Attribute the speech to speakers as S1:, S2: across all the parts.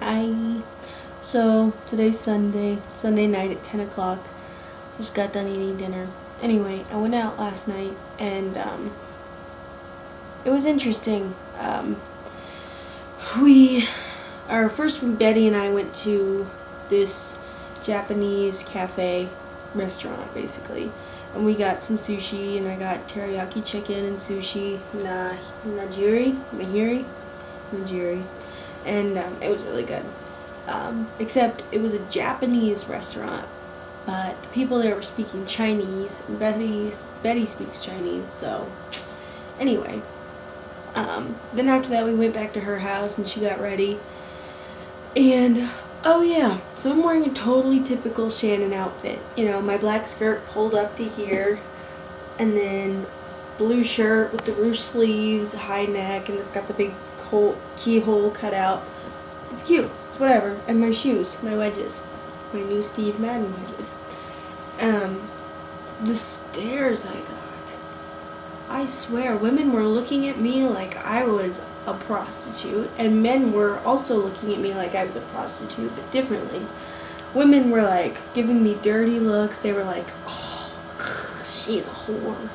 S1: Hi. So today's Sunday night at 10 o'clock. Just got done eating dinner. Anyway, I went out last night and it was interesting. We, our first Betty and I went to this Japanese cafe restaurant basically, and we got some sushi and I got teriyaki chicken and sushi, nigiri, and it was really good. Except it was a Japanese restaurant, but the people there were speaking Chinese, and Betty speaks Chinese, so anyway. Then after that we went back to her house and she got ready. And oh yeah, so I'm wearing a totally typical Shannon outfit. You know, my black skirt pulled up to here, and then blue shirt with the ruched sleeves, high neck, and it's got the big keyhole cut out. It's cute. It's whatever. And my shoes, my wedges, my new Steve Madden wedges. The stares I got. I swear, women were looking at me like I was a prostitute, and men were also looking at me like I was a prostitute, but differently. Women were like giving me dirty looks. They were like, "Oh, she's a whore,"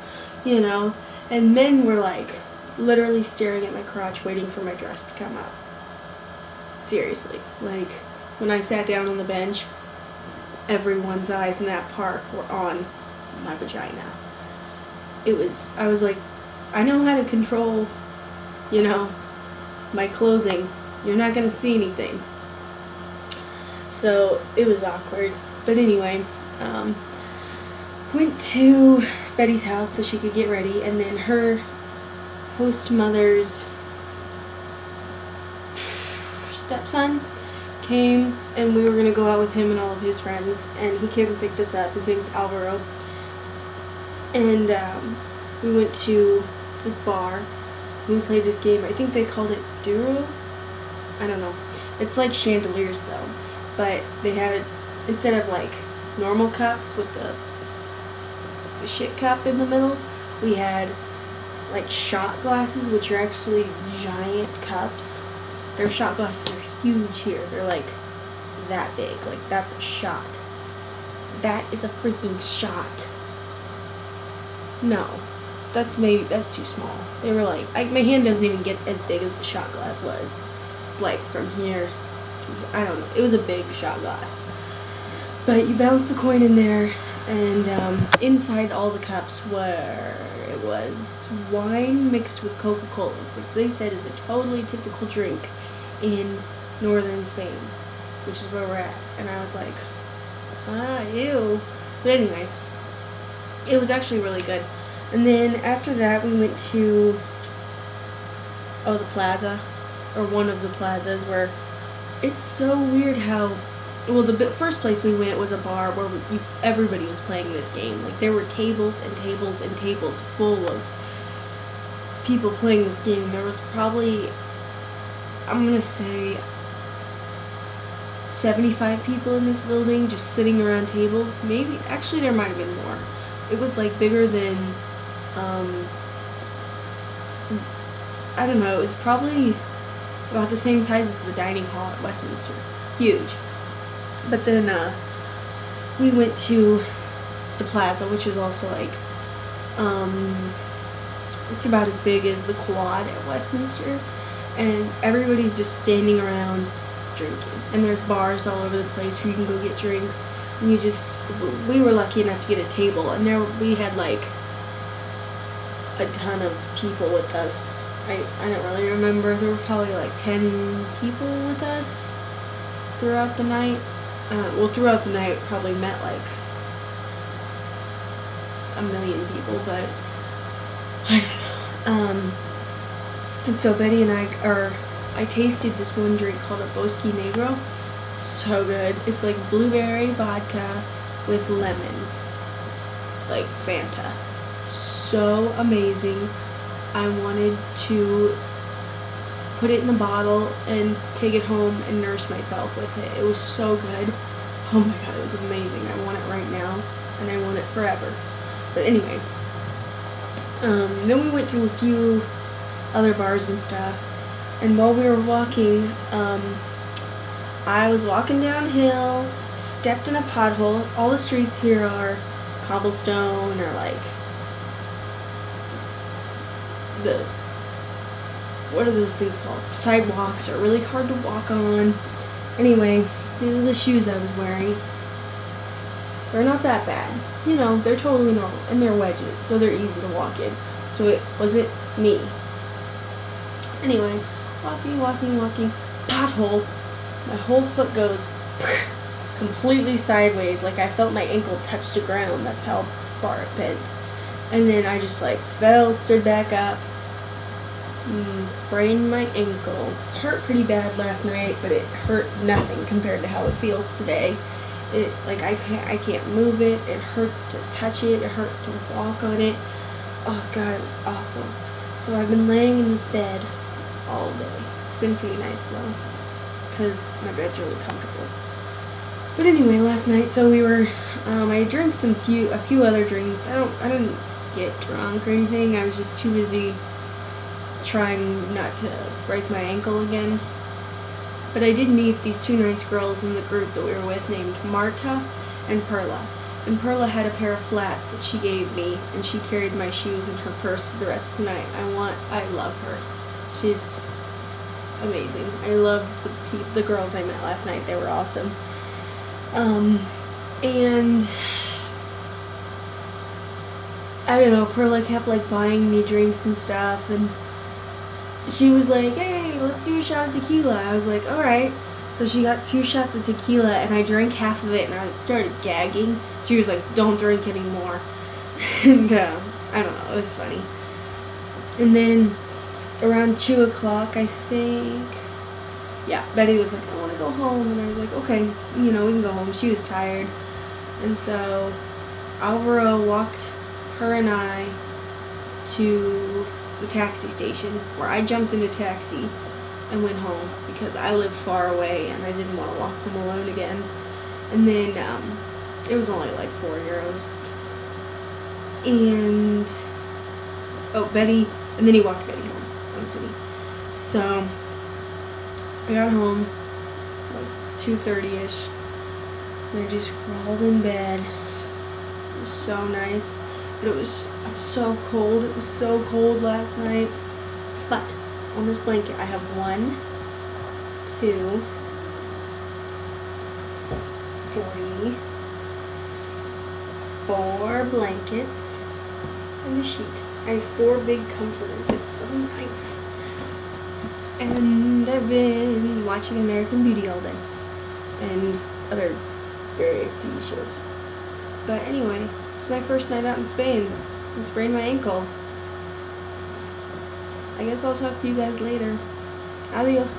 S1: you know. And men were like literally staring at my crotch, waiting for my dress to come up. Seriously, like when I sat down on the bench, everyone's eyes in that park were on my vagina. I was like, I know how to control, you know, my clothing. You're not gonna see anything. So it was awkward. But anyway, went to Betty's house so she could get ready, and then her host mother's stepson came, and we were gonna go out with him and all of his friends, and he came and picked us up. His name's Alvaro. And we went to this bar. We played this game. I think they called it Duro. I don't know. It's like chandeliers though, but they had, instead of like normal cups with the shit cup in the middle, we had like shot glasses, which are actually giant cups. Their shot glasses are huge here. They're like that big. Like that's a shot. That is a freaking shot. No, that's too small. They were like, my hand doesn't even get as big as the shot glass was. It's like from here to, I don't know. It was a big shot glass. But you bounce the coin in there, and inside all the cups was wine mixed with Coca-Cola, which they said is a totally typical drink in northern Spain, which is where we're at. And I was like, ew. But anyway, it was actually really good. And then after that, we went to, the plaza, or one of the plazas, where it's so weird how, well, the first place we went was a bar where everybody was playing this game. Like, there were tables and tables and tables full of people playing this game. There was probably, I'm going to say, 75 people in this building just sitting around tables. Maybe, actually there might have been more. It was like bigger than, I don't know, it was probably about the same size as the dining hall at Westminster. Huge. But then, we went to the plaza, which is also like, it's about as big as the quad at Westminster, and everybody's just standing around drinking. And there's bars all over the place where you can go get drinks. And we were lucky enough to get a table, and we had like a ton of people with us. I don't really remember. There were probably like 10 people with us throughout the night. Throughout the night, probably met like 1 million people, but I don't know. And so Betty and I tasted this one drink called a Bosque Negro. So good. It's like blueberry vodka with lemon, like Fanta. So amazing. I wanted to put it in a bottle and take it home and nurse myself with it. It was so good. Oh my god, it was amazing. I want it right now, and I want it forever. But anyway, then we went to a few other bars and stuff, and while we were walking, I was walking downhill, stepped in a pothole. All the streets here are cobblestone or like the, what are those things called? Sidewalks are really hard to walk on. Anyway, these are the shoes I was wearing. They're not that bad. You know, they're totally normal. And they're wedges, so they're easy to walk in. So it wasn't me. Anyway, walking. Pothole. My whole foot goes completely sideways. Like I felt my ankle touch the ground. That's how far it bent. And then I just like fell, stood back up, sprained my ankle. It hurt pretty bad last night, but it hurt nothing compared to how it feels today. It like I can't move it. It hurts to touch it. It hurts to walk on it. Oh God, it was awful. So I've been laying in this bed all day. It's been pretty nice though, because my bed's really comfortable. But anyway, last night, so we were, I drank a few other drinks. I didn't get drunk or anything. I was just too busy trying not to break my ankle again. But I did meet these two nice girls in the group that we were with named Marta and Perla. And Perla had a pair of flats that she gave me, and she carried my shoes in her purse the rest of the night. I love her. She's amazing. I love the girls I met last night. They were awesome. And I don't know, Perla kept like buying me drinks and stuff, and she was like, hey, let's do a shot of tequila. I was like, alright. So she got 2 shots of tequila, and I drank half of it, and I started gagging. She was like, don't drink anymore. And I don't know, it was funny. And then around 2 o'clock, I think, yeah, Betty was like, I want to go home. And I was like, okay, we can go home. She was tired. And so Alvaro walked her and I to the taxi station, where I jumped in a taxi and went home because I lived far away and I didn't want to walk home alone again. And then it was only like €4. And Betty, and then he walked Betty home, I'm assuming. So I got home like 2:30ish, and I just crawled in bed. It was so nice, but I was so cold. It was so cold last night. But on this blanket, I have 1, 2, 3, 4 blankets and a sheet. I have 4 big comforters. It's so nice. And I've been watching American Beauty all day and other various TV shows. But anyway, it's my first night out in Spain. I sprained my ankle. I guess I'll talk to you guys later. Adios.